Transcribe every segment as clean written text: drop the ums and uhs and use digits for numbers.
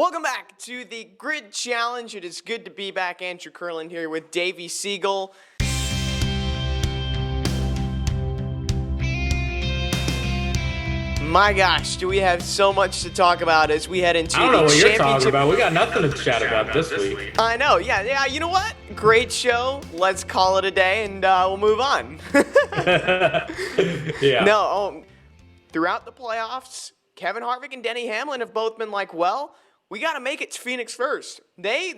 Welcome back to the Grid Challenge. It is good to be back. Andrew Kurland here with Davey Siegel. My gosh, do we have so much to talk about as we head into the championship. I don't know what you're talking about. We got nothing to chat about this week. I know, yeah. You know what? Great show. Let's call it a day, and we'll move on. Yeah. No, throughout the playoffs, Kevin Harvick and Denny Hamlin have both been like, well, we got to make it to Phoenix first. They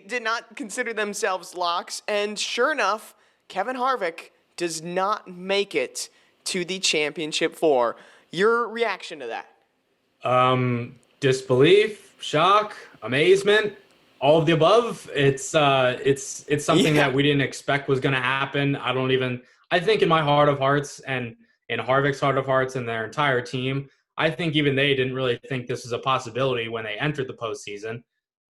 did not consider themselves locks, and sure enough, Kevin Harvick does not make it to the championship four. Your reaction to that? Disbelief, shock, amazement, all of the above. It's something that we didn't expect was going to happen. I think in my heart of hearts and in Harvick's heart of hearts and their entire team, I think even they didn't really think this was a possibility when they entered the postseason.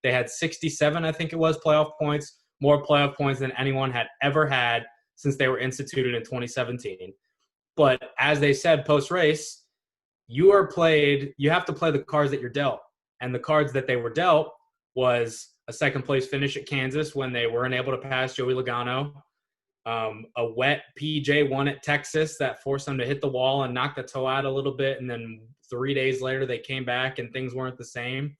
They had 67, I think it was, playoff points, more playoff points than anyone had ever had since they were instituted in 2017. But as they said post-race, you have to play the cards that you're dealt. And the cards that they were dealt was a second-place finish at Kansas when they weren't able to pass Joey Logano, a wet PJ1 at Texas that forced them to hit the wall and knock the toe out a little bit, and then 3 days later they came back and things weren't the same.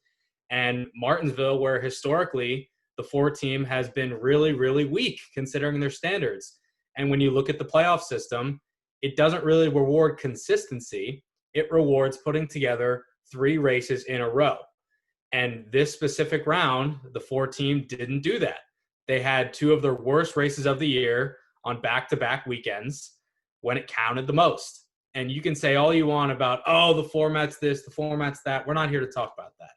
And Martinsville, where historically the Ford team has been really, really weak considering their standards. And when you look at the playoff system, it doesn't really reward consistency. It rewards putting together 3 races in a row. And this specific round, the Ford team didn't do that. They had 2 of their worst races of the year on back-to-back weekends when it counted the most. And you can say all you want about, the format's this, the format's that. We're not here to talk about that.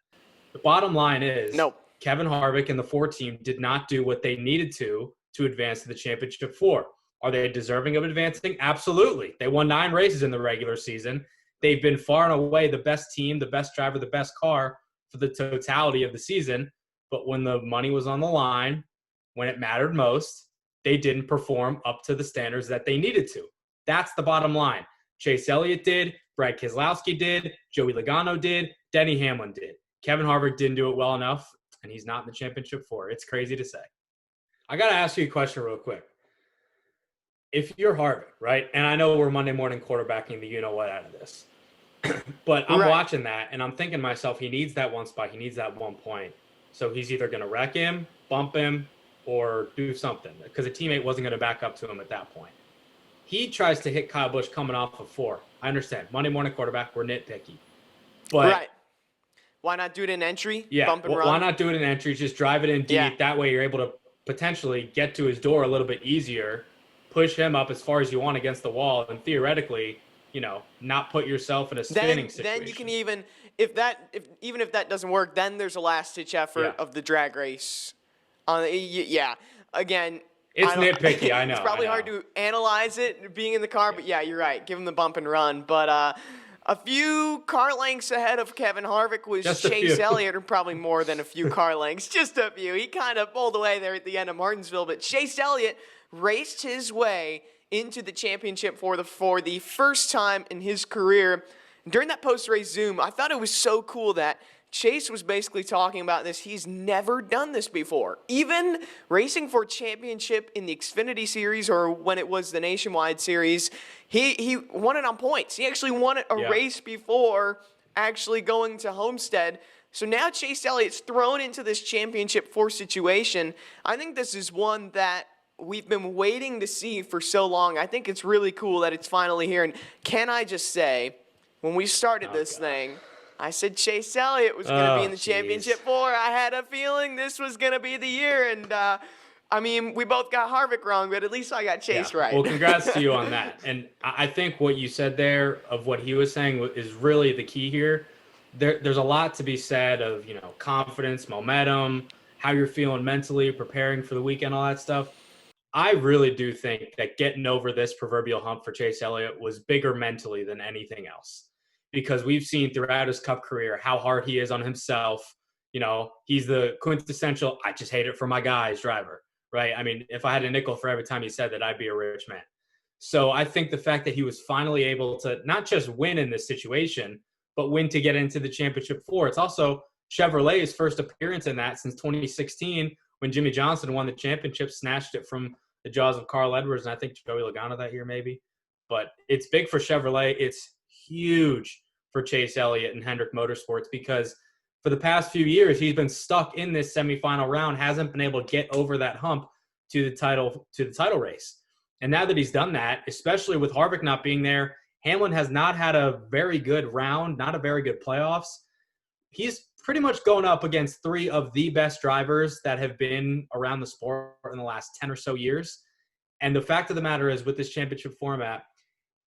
The bottom line is Kevin Harvick and the Ford team did not do what they needed to advance to the championship four. Are they deserving of advancing? Absolutely. They won 9 races in the regular season. They've been far and away the best team, the best driver, the best car for the totality of the season. But when the money was on the line, when it mattered most, they didn't perform up to the standards that they needed to. That's the bottom line. Chase Elliott did, Brad Keselowski did, Joey Logano did, Denny Hamlin did. Kevin Harvick didn't do it well enough, and he's not in the championship four. It's crazy to say. I got to ask you a question real quick. If you're Harvick, right, and I know we're Monday morning quarterbacking the you-know-what out of this, but I'm watching that, and I'm thinking to myself, he needs that one spot. He needs that 1 point. So he's either going to wreck him, bump him, or do something because a teammate wasn't going to back up to him at that point. He tries to hit Kyle Busch coming off of 4. I understand. Monday morning quarterback, we're nitpicky. But why not do it in entry? Yeah. Bump and run? Why not do it in entry? Just drive it in deep. Yeah. That way you're able to potentially get to his door a little bit easier, push him up as far as you want against the wall, and theoretically, not put yourself in a spinning situation. Then you can even if that doesn't work, then there's a last-ditch effort of the drag race. Again, it's nitpicky. I know. It's probably hard to analyze it being in the car, but yeah, you're right. Give him the bump and run. But a few car lengths ahead of Kevin Harvick was Chase Elliott, or probably more than a few car lengths, just a few. He kind of pulled away there at the end of Martinsville, but Chase Elliott raced his way into the championship for the first time in his career. During that post-race Zoom, I thought it was so cool that Chase was basically talking about this. He's never done this before. Even racing for a championship in the Xfinity series, or when it was the Nationwide series, he won it on points. He actually won it a race before actually going to Homestead. So now Chase Elliott's thrown into this championship 4 situation. I think this is one that we've been waiting to see for so long. I think it's really cool that it's finally here. And can I just say, when we started this thing, I said Chase Elliott was going to be in the championship 4. I had a feeling this was going to be the year. And, we both got Harvick wrong, but at least I got Chase right. Well, congrats to you on that. And I think what you said there of what he was saying is really the key here. There's a lot to be said of, confidence, momentum, how you're feeling mentally, preparing for the weekend, all that stuff. I really do think that getting over this proverbial hump for Chase Elliott was bigger mentally than anything else. Because we've seen throughout his Cup career how hard he is on himself. He's the quintessential, I just hate it for my guys driver, right? If I had a nickel for every time he said that, I'd be a rich man. So I think the fact that he was finally able to not just win in this situation, but win to get into the championship 4, it's also Chevrolet's first appearance in that since 2016 when Jimmy Johnson won the championship, snatched it from the jaws of Carl Edwards, and I think Joey Logano that year maybe. But it's big for Chevrolet. It's huge for Chase Elliott and Hendrick Motorsports because for the past few years, he's been stuck in this semifinal round, hasn't been able to get over that hump to the title race. And now that he's done that, especially with Harvick not being there, Hamlin has not had a very good round, not a very good playoffs. He's pretty much going up against three of the best drivers that have been around the sport in the last 10 or so years. And the fact of the matter is, with this championship format,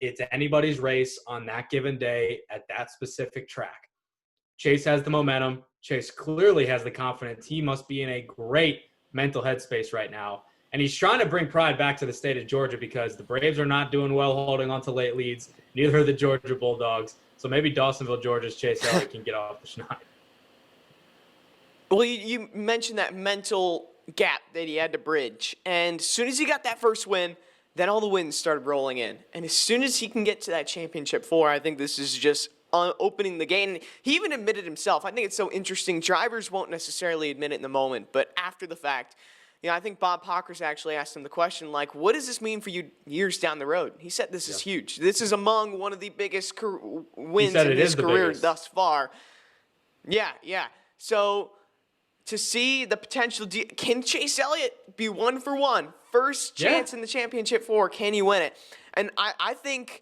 it's anybody's race on that given day at that specific track. Chase has the momentum. Chase clearly has the confidence. He must be in a great mental headspace right now. And he's trying to bring pride back to the state of Georgia because the Braves are not doing well holding on to late leads. Neither are the Georgia Bulldogs. So maybe Dawsonville, Georgia's Chase Elliott can get off the schneid. Well, you mentioned that mental gap that he had to bridge. And as soon as he got that first win, then all the wins started rolling in. And as soon as he can get to that championship four, I think this is just opening the gate. And he even admitted himself. I think it's so interesting. Drivers won't necessarily admit it in the moment, but after the fact, I think Bob Pockers actually asked him the question, like, what does this mean for you years down the road? He said this is huge. This is among one of the biggest wins in his career thus far. Yeah. So to see the potential, can Chase Elliott be 1-for-1? First chance in the championship four, can he win it? And I think,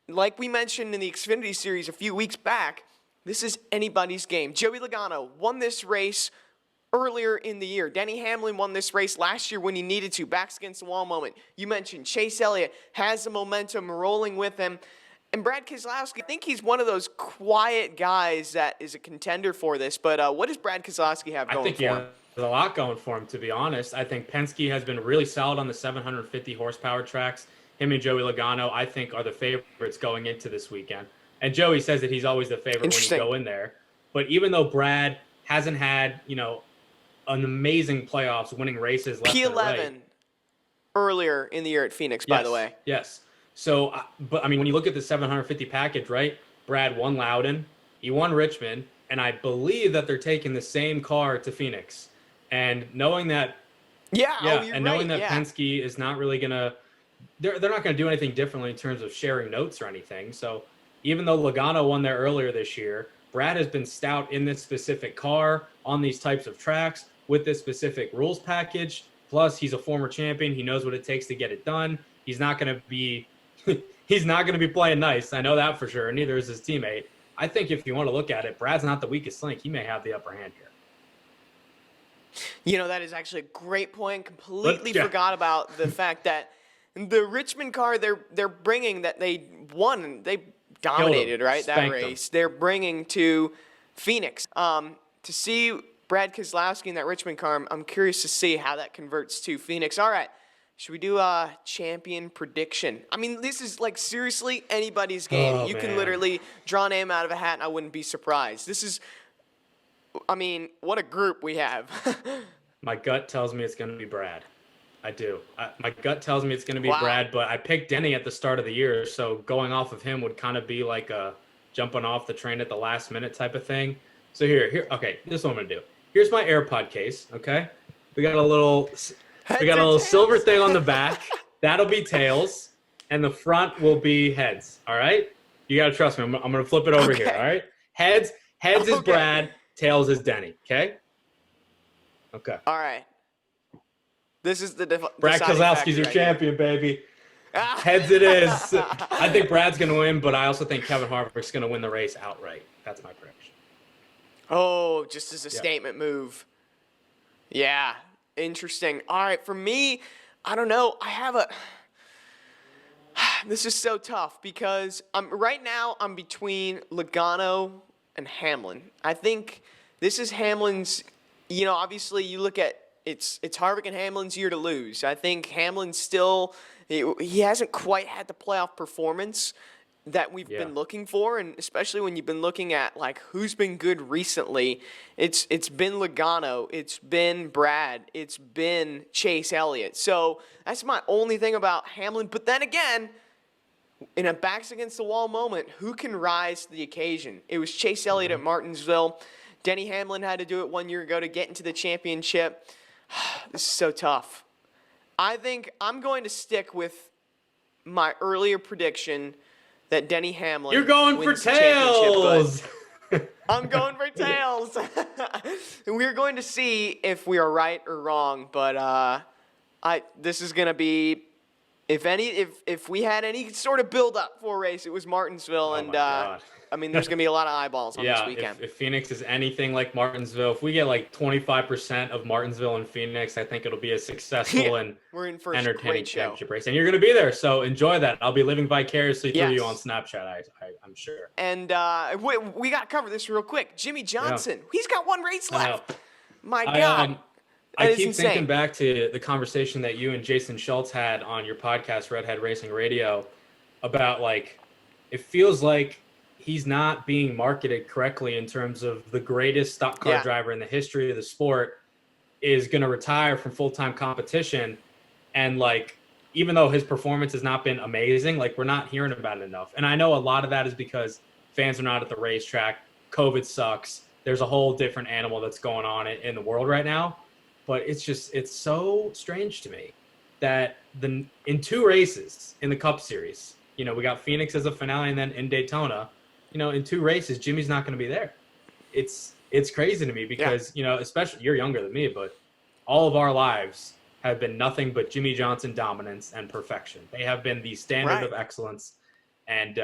like we mentioned in the Xfinity series a few weeks back, this is anybody's game. Joey Logano won this race earlier in the year. Denny Hamlin won this race last year when he needed to. Backs against the wall moment. You mentioned Chase Elliott has the momentum rolling with him. And Brad Keselowski, I think he's one of those quiet guys that is a contender for this. But what does Brad Keselowski have going for him? There's a lot going for him, to be honest. I think Penske has been really solid on the 750 horsepower tracks. Him and Joey Logano, I think, are the favorites going into this weekend. And Joey says that he's always the favorite when you go in there. But even though Brad hasn't had, an amazing playoffs, winning races left and right. P11 earlier in the year at Phoenix, by the way. Yes. So, but I mean, when you look at the 750 package, right? Brad won Loudon, he won Richmond, and I believe that they're taking the same car to Phoenix. And knowing that, knowing that Penske is not really gonna, they're not gonna do anything differently in terms of sharing notes or anything. So, even though Logano won there earlier this year, Brad has been stout in this specific car on these types of tracks with this specific rules package. Plus, he's a former champion. He knows what it takes to get it done. He's not going to be playing nice. I know that for sure. And neither is his teammate. I think if you want to look at it, Brad's not the weakest link. He may have the upper hand here. That is actually a great point. Completely forgot about the fact that the Richmond car they're bringing that they won. They dominated, right? That race. They're bringing to Phoenix. To see Brad Keselowski in that Richmond car, I'm curious to see how that converts to Phoenix. All right. Should we do a champion prediction? I mean, this is like seriously anybody's game. You can literally draw a name out of a hat and I wouldn't be surprised. This is, what a group we have. My gut tells me it's going to be Brad. I do. My gut tells me it's going to be Brad, but I picked Denny at the start of the year, so going off of him would kind of be like a jumping off the train at the last minute type of thing. So here. Okay, this is what I'm going to do. Here's my AirPod case, okay? We got a little silver thing on the back. That'll be tails, and the front will be heads, all right? You got to trust me. I'm going to flip it over here, all right? Heads is Brad, tails is Denny, okay? Okay. All right. This is the Brad Keselowski's your champion, baby. Heads it is. I think Brad's going to win, but I also think Kevin Harvick's going to win the race outright. That's my prediction. Oh, just as a statement move. Yeah, interesting. All right, for me, I don't know. This is so tough because right now I'm between Logano and Hamlin. I think this is Hamlin's, obviously you look at it's Harvick and Hamlin's year to lose. I think Hamlin still, he hasn't quite had the playoff performance that we've been looking for, and especially when you've been looking at like who's been good recently, it's been Logano, it's been Brad, it's been Chase Elliott. So that's my only thing about Hamlin. But then again, in a backs against the wall moment, who can rise to the occasion? It was Chase Elliott at Martinsville. Denny Hamlin had to do it 1 year ago to get into the championship. This is so tough. I think I'm going to stick with my earlier prediction that Denny Hamlin You're going for wins the tails. I'm going for tails. We're going to see if we are right or wrong, but this is going to be, if we had any sort of build up for a race, it was Martinsville, and I mean, there's going to be a lot of eyeballs on this weekend. If Phoenix is anything like Martinsville, if we get like 25% of Martinsville and Phoenix, I think it'll be a successful and we're in for a entertaining great championship race. And you're going to be there, so enjoy that. I'll be living vicariously through you on Snapchat, I'm sure. And we got to cover this real quick. Jimmy Johnson, he's got one race left. My God. I keep thinking back to the conversation that you and Jason Schultz had on your podcast, Redhead Racing Radio, about like, it feels like he's not being marketed correctly in terms of the greatest stock car driver in the history of the sport is going to retire from full-time competition. And like, even though his performance has not been amazing, like we're not hearing about it enough. And I know a lot of that is because fans are not at the racetrack. COVID sucks. There's a whole different animal that's going on in the world right now. But it's so strange to me that in 2 races in the Cup Series, you know, we got Phoenix as a finale and then in Daytona, you know, in 2 races, Jimmy's not going to be there. It's crazy to me because, you know, especially you're younger than me, but all of our lives have been nothing but Jimmy Johnson dominance and perfection. They have been the standard of excellence. And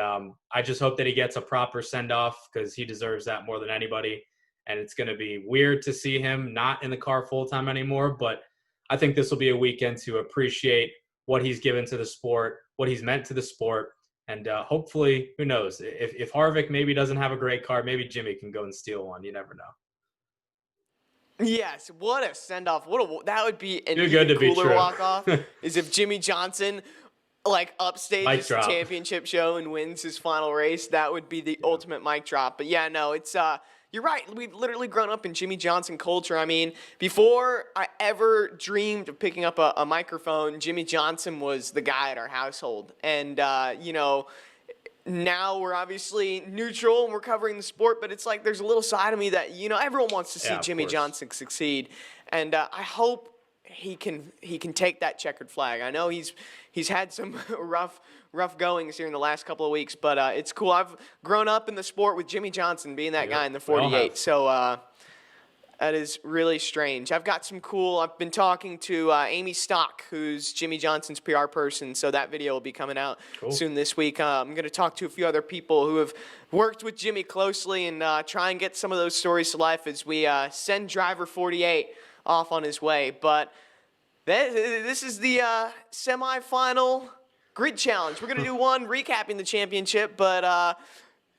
I just hope that he gets a proper send-off because he deserves that more than anybody. And it's going to be weird to see him not in the car full-time anymore. But I think this will be a weekend to appreciate what he's given to the sport, what he's meant to the sport. And hopefully, who knows, if Harvick maybe doesn't have a great car, maybe Jimmy can go and steal one. You never know. Yes, what a send-off. That would be an even cooler walk-off is if Jimmy Johnson like upstages the championship show and wins his final race. That would be the ultimate mic drop. But yeah, no, it's you're right. We've literally grown up in Jimmy Johnson culture. I mean, before I ever dreamed of picking up a microphone, Jimmy Johnson was the guy at our household. And, you know, now we're obviously neutral and we're covering the sport, but it's like there's a little side of me that, you know, everyone wants to see Jimmy Johnson succeed. And I hope he can take that checkered flag. I know he's had some rough goings here in the last couple of weeks, but it's cool. I've grown up in the sport with Jimmy Johnson being that guy in the 48, so that is really strange. I've been talking to Amy Stock, who's Jimmy Johnson's PR person, so that video will be coming out soon this week. I'm going to talk to a few other people who have worked with Jimmy closely and try and get some of those stories to life as we send driver 48 off on his way. But this is the semifinal grid challenge. We're going to do one recapping the championship, but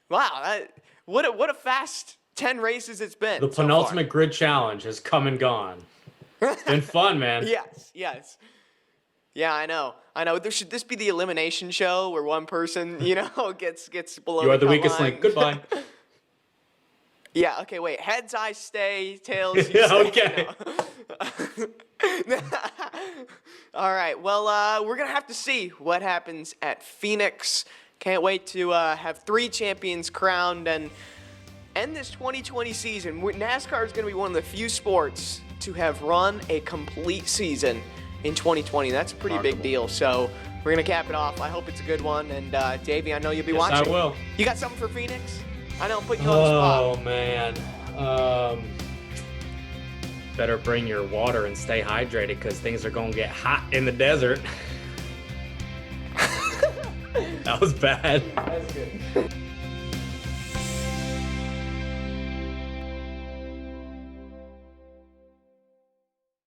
wow, what a fast 10 races it's been. The penultimate grid challenge has come and gone. It's been fun, man. Yes. Yeah, I know. Should this be the elimination show where one person, you know, gets below You are the line? weakest link. Goodbye. Yeah, okay, wait. Heads, I stay. Tails, you yeah, stay. okay. All right, well, we're going to have to see what happens at Phoenix. Can't wait to have 3 champions crowned and end this 2020 season. NASCAR is going to be one of the few sports to have run a complete season in 2020. That's a pretty big deal, so we're going to cap it off. I hope it's a good one, and Davey, I know you'll be watching. I will. You got something for Phoenix? I know I'm putting you on the spot. Oh, man. Better bring your water and stay hydrated because things are going to get hot in the desert. That was bad. That's good.